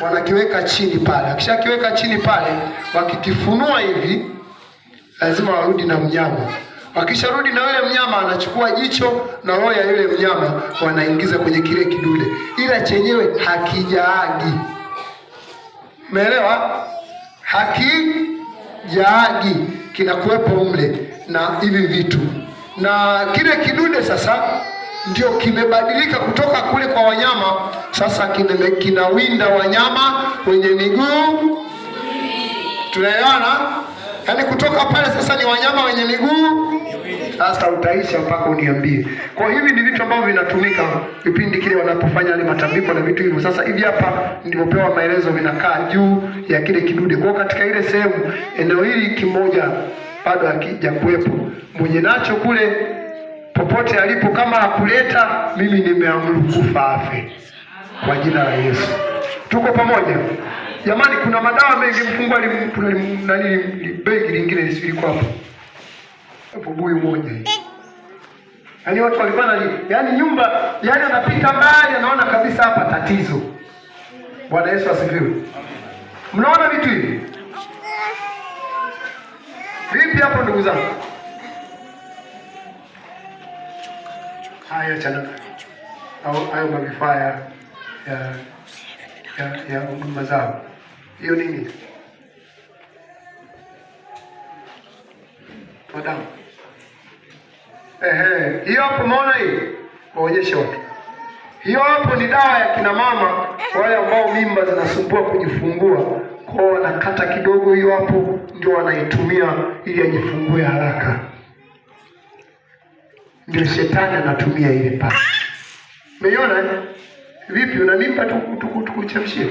wanakiweka chini pale. Akishakiweka chini pale, wakikifunua hivi, lazima warudi na mnyama. Wakisharudi na yule mnyama, anachukua jicho na roho ya yule mnyama, wanaingiza kwenye kile kidude, ila chenyewe hakijaagi. Umeelewa? Hakijaagi, kinakuwepo mle na hivi vitu, na kile kidude sasa ndio kimebadilika kutoka kule kwa wanyama. Sasa kinawinda wanyama wenye miguu. Tunaelewana? Yaani kutoka pale sasa ni wanyama wenye miguu. Sasa utaisha mpaka uniambie. Kwa hivi ni vitu ambavyo vinatumika vipindi kile wanapofanya yale matambiko na vitu hivyo. Sasa hivi hapa nilipopewa maelezo vinakaa juu ya kile kidude. Kwa katika ile sehemu, eneo hili kimoja bado hakija kuwepo. Mwenye nacho kule popote alipo, kama hakuleta, mimi nimeamuru kufa afe kwa jina la Yesu. Tuko pamoja? Jamani, kuna madawa mengi. Mfungwa nani begi lingine liko hapo. Hapo buyu moja hii. Yaani watu walikuwa yaani nyumba, yaani anapita mbali anaona kabisa hapa tatizo. Bwana Yesu asifiwe. Mnaona vitu hivi? Vipi hapo ndugu zangu? Haya chana. Hayo mavifaa ya huduma zao. Hiyo nini? Madam. Hiyo hapo umeona hii? Waonyeshe watu. Hiyo hapo ni dawa ya kina mama wale ambao mimba zinasumbua kujifungua. Kwa wanakata kidogo hiyo hapo, ndio wanaitumia ili ajifungue haraka. Ndio shetani anatumia ile pale. Umeona? Vipi una mimba tukuchemshie?